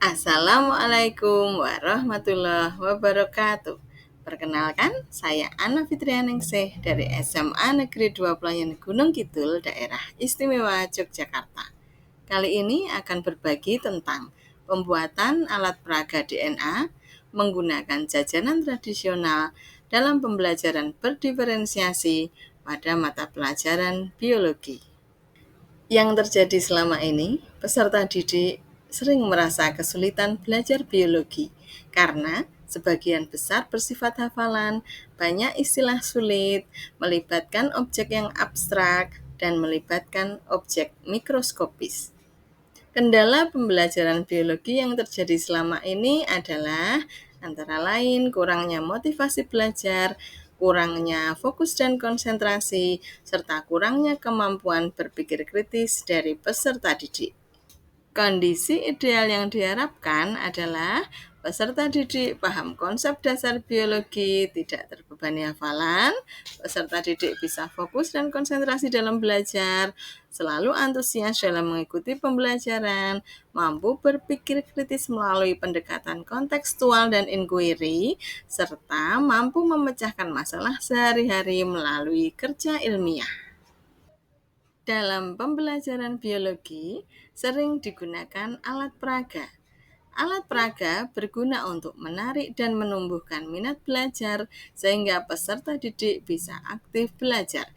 Assalamualaikum warahmatullahi wabarakatuh. Perkenalkan, saya Ana Fitrianingsih dari SMA Negeri 2 Pelayan Gunung Kidul, Daerah Istimewa Yogyakarta. Kali ini akan berbagi tentang pembuatan alat peraga DNA menggunakan jajanan tradisional dalam pembelajaran berdiferensiasi pada mata pelajaran biologi. Yang terjadi selama ini, peserta didik sering merasa kesulitan belajar biologi karena sebagian besar bersifat hafalan, banyak istilah sulit, melibatkan objek yang abstrak, dan melibatkan objek mikroskopis. Kendala pembelajaran biologi yang terjadi selama ini adalah antara lain kurangnya motivasi belajar, kurangnya fokus dan konsentrasi, serta kurangnya kemampuan berpikir kritis dari peserta didik. Kondisi ideal yang diharapkan adalah peserta didik paham konsep dasar biologi, tidak terbebani hafalan, peserta didik bisa fokus dan konsentrasi dalam belajar, selalu antusias dalam mengikuti pembelajaran, mampu berpikir kritis melalui pendekatan kontekstual dan inquiry, serta mampu memecahkan masalah sehari-hari melalui kerja ilmiah. Dalam pembelajaran biologi, sering digunakan alat peraga. Alat peraga berguna untuk menarik dan menumbuhkan minat belajar sehingga peserta didik bisa aktif belajar.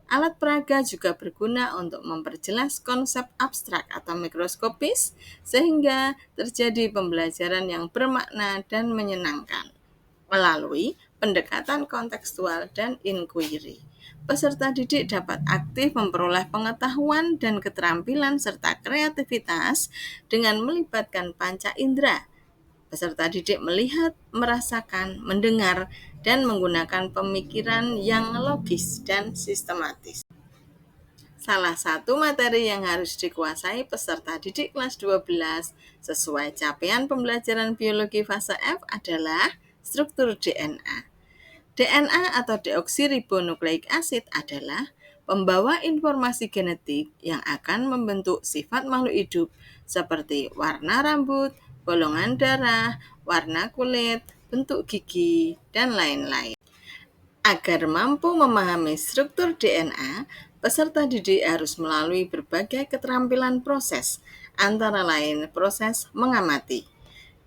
Alat peraga juga berguna untuk memperjelas konsep abstrak atau mikroskopis sehingga terjadi pembelajaran yang bermakna dan menyenangkan melalui pendekatan kontekstual dan inquiry. Peserta didik dapat aktif memperoleh pengetahuan dan keterampilan serta kreativitas dengan melibatkan panca indera. Peserta didik melihat, merasakan, mendengar, dan menggunakan pemikiran yang logis dan sistematis. Salah satu materi yang harus dikuasai peserta didik kelas 12 sesuai capaian pembelajaran biologi fase F adalah struktur DNA. DNA atau deoksiribonukleik asid adalah pembawa informasi genetik yang akan membentuk sifat makhluk hidup seperti warna rambut, golongan darah, warna kulit, bentuk gigi, dan lain-lain. Agar mampu memahami struktur DNA, peserta didik harus melalui berbagai keterampilan proses, antara lain proses mengamati.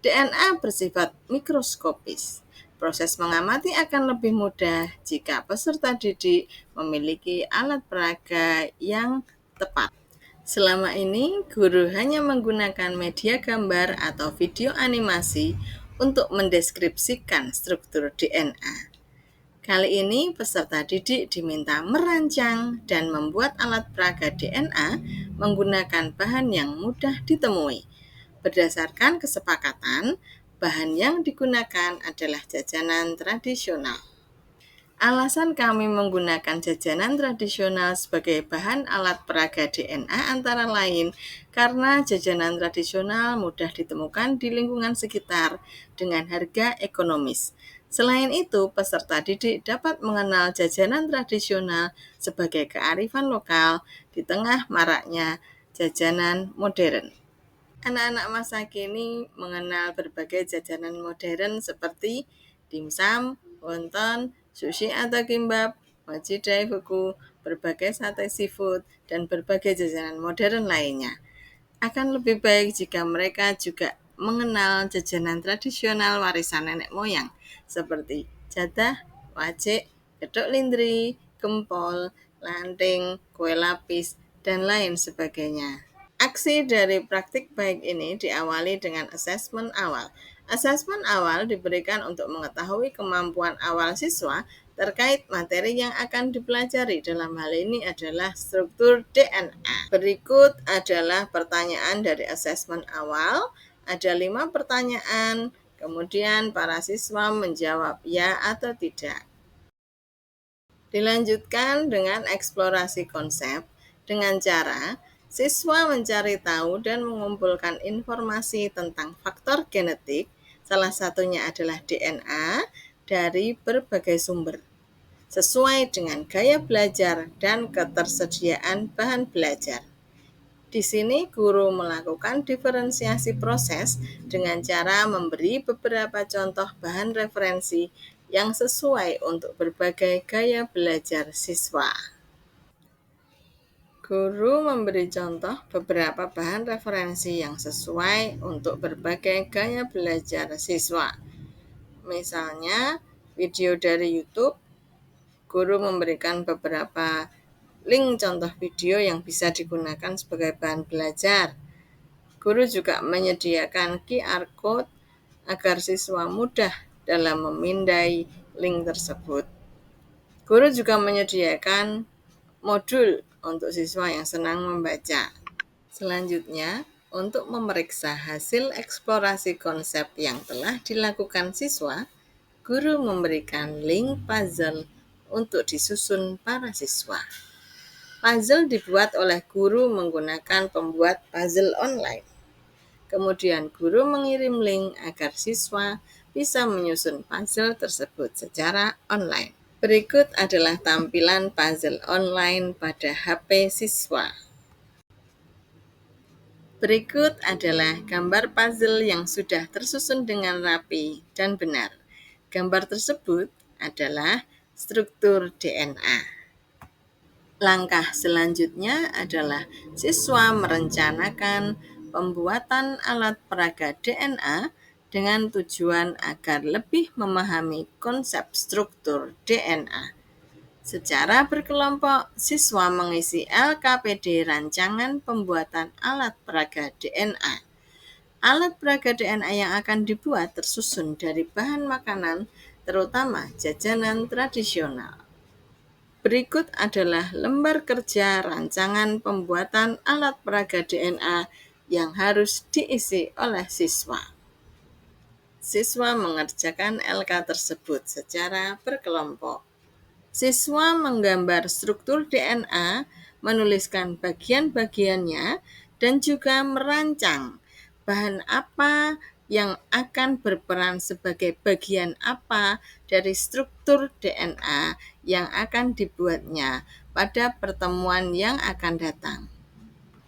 DNA bersifat mikroskopis. Proses mengamati akan lebih mudah jika peserta didik memiliki alat peraga yang tepat. Selama ini, guru hanya menggunakan media gambar atau video animasi untuk mendeskripsikan struktur DNA. Kali ini, peserta didik diminta merancang dan membuat alat peraga DNA menggunakan bahan yang mudah ditemui. Berdasarkan kesepakatan, bahan yang digunakan adalah jajanan tradisional. Alasan kami menggunakan jajanan tradisional sebagai bahan alat peraga DNA antara lain karena jajanan tradisional mudah ditemukan di lingkungan sekitar dengan harga ekonomis. Selain itu, peserta didik dapat mengenal jajanan tradisional sebagai kearifan lokal di tengah maraknya jajanan modern. Anak-anak masa kini mengenal berbagai jajanan modern seperti dimsum, wonton, sushi atau kimbap, mochi daifuku, berbagai sate seafood, dan berbagai jajanan modern lainnya. Akan lebih baik jika mereka juga mengenal jajanan tradisional warisan nenek moyang seperti jadah, wajik, gedok lindri, gempol, lanting, kue lapis, dan lain sebagainya. Aksi dari praktik baik ini diawali dengan asesmen awal. Asesmen awal diberikan untuk mengetahui kemampuan awal siswa terkait materi yang akan dipelajari. Dalam hal ini adalah struktur DNA. Berikut adalah pertanyaan dari asesmen awal. Ada 5 pertanyaan, kemudian para siswa menjawab ya atau tidak. Dilanjutkan dengan eksplorasi konsep dengan cara siswa mencari tahu dan mengumpulkan informasi tentang faktor genetik, salah satunya adalah DNA, dari berbagai sumber, sesuai dengan gaya belajar dan ketersediaan bahan belajar. Di sini guru melakukan diferensiasi proses dengan cara memberi beberapa contoh bahan referensi yang sesuai untuk berbagai gaya belajar siswa. Guru memberi contoh beberapa bahan referensi yang sesuai untuk berbagai gaya belajar siswa. Misalnya, video dari YouTube, guru memberikan beberapa link contoh video yang bisa digunakan sebagai bahan belajar. Guru juga menyediakan QR Code agar siswa mudah dalam memindai link tersebut. Guru juga menyediakan modul untuk siswa yang senang membaca. Selanjutnya, untuk memeriksa hasil eksplorasi konsep yang telah dilakukan siswa, guru memberikan link puzzle untuk disusun para siswa. Puzzle dibuat oleh guru menggunakan pembuat puzzle online. Kemudian guru mengirim link agar siswa bisa menyusun puzzle tersebut secara online. Berikut adalah tampilan puzzle online pada HP siswa. Berikut adalah gambar puzzle yang sudah tersusun dengan rapi dan benar. Gambar tersebut adalah struktur DNA. Langkah selanjutnya adalah siswa merencanakan pembuatan alat peraga DNA dengan tujuan agar lebih memahami konsep struktur DNA. Secara berkelompok, siswa mengisi LKPD rancangan pembuatan alat peraga DNA. Alat peraga DNA yang akan dibuat tersusun dari bahan makanan, terutama jajanan tradisional. Berikut adalah lembar kerja rancangan pembuatan alat peraga DNA yang harus diisi oleh siswa. Siswa mengerjakan LK tersebut secara berkelompok. Siswa menggambar struktur DNA, menuliskan bagian-bagiannya, dan juga merancang bahan apa yang akan berperan sebagai bagian apa dari struktur DNA yang akan dibuatnya pada pertemuan yang akan datang.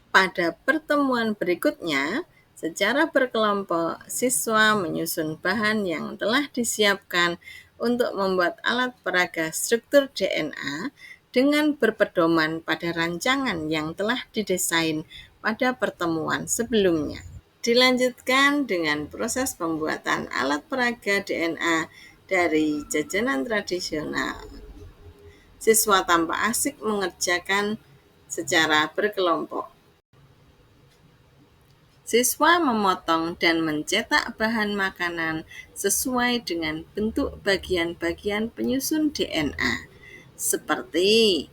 Pada pertemuan berikutnya, secara berkelompok, siswa menyusun bahan yang telah disiapkan untuk membuat alat peraga struktur DNA dengan berpedoman pada rancangan yang telah didesain pada pertemuan sebelumnya. Dilanjutkan dengan proses pembuatan alat peraga DNA dari jajanan tradisional. Siswa tampak asik mengerjakan secara berkelompok. Siswa memotong dan mencetak bahan makanan sesuai dengan bentuk bagian-bagian penyusun DNA, seperti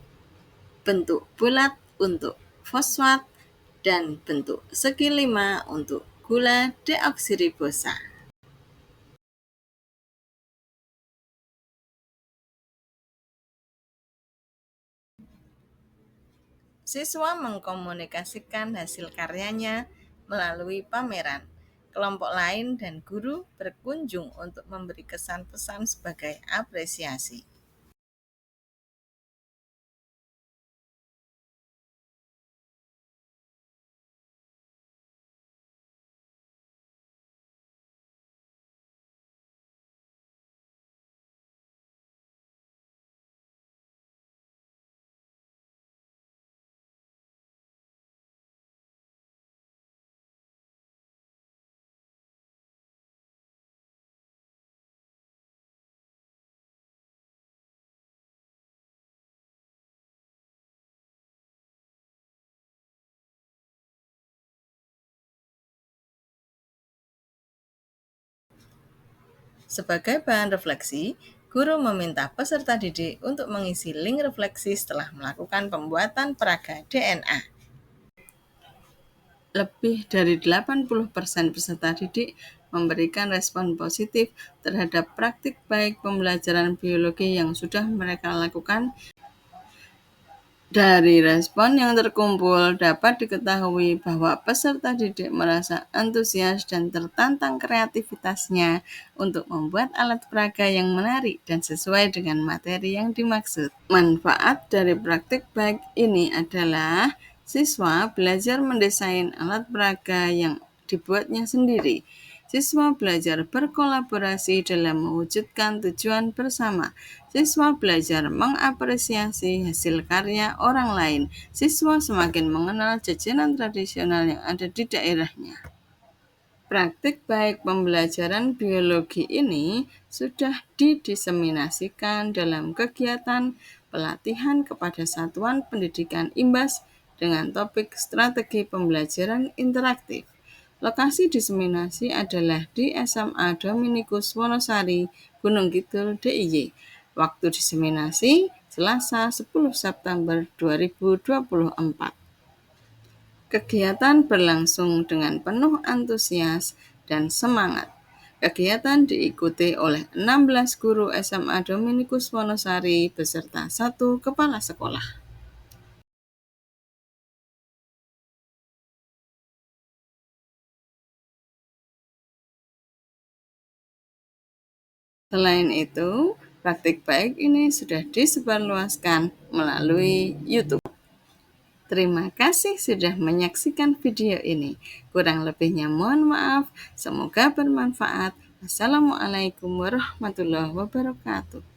bentuk bulat untuk fosfat dan bentuk segi 5 untuk gula deoksiribosa. Siswa mengkomunikasikan hasil karyanya melalui pameran. Kelompok lain dan guru berkunjung untuk memberi kesan pesan sebagai apresiasi. Sebagai bahan refleksi, guru meminta peserta didik untuk mengisi link refleksi setelah melakukan pembuatan peraga DNA. Lebih dari 80% peserta didik memberikan respon positif terhadap praktik baik pembelajaran biologi yang sudah mereka lakukan. Dari respon yang terkumpul, dapat diketahui bahwa peserta didik merasa antusias dan tertantang kreativitasnya untuk membuat alat peraga yang menarik dan sesuai dengan materi yang dimaksud. Manfaat dari praktik baik ini adalah Siswa belajar mendesain alat peraga yang dibuatnya sendiri. Siswa belajar berkolaborasi dalam mewujudkan tujuan bersama. Siswa belajar mengapresiasi hasil karya orang lain. Siswa semakin mengenal jajanan tradisional yang ada di daerahnya. Praktik baik pembelajaran biologi ini sudah didiseminasikan dalam kegiatan pelatihan kepada satuan pendidikan IMBAS dengan topik strategi pembelajaran interaktif. Lokasi diseminasi adalah di SMA Dominikus Wonosari, Gunung Kidul, DIY. Waktu diseminasi Selasa 10 September 2024. Kegiatan berlangsung dengan penuh antusias dan semangat. Kegiatan diikuti oleh 16 guru SMA Dominikus Wonosari beserta satu kepala sekolah. Selain itu, praktik baik ini sudah disebarluaskan melalui YouTube. Terima kasih sudah menyaksikan video ini. Kurang lebihnya mohon maaf. Semoga bermanfaat. Wassalamualaikum warahmatullahi wabarakatuh.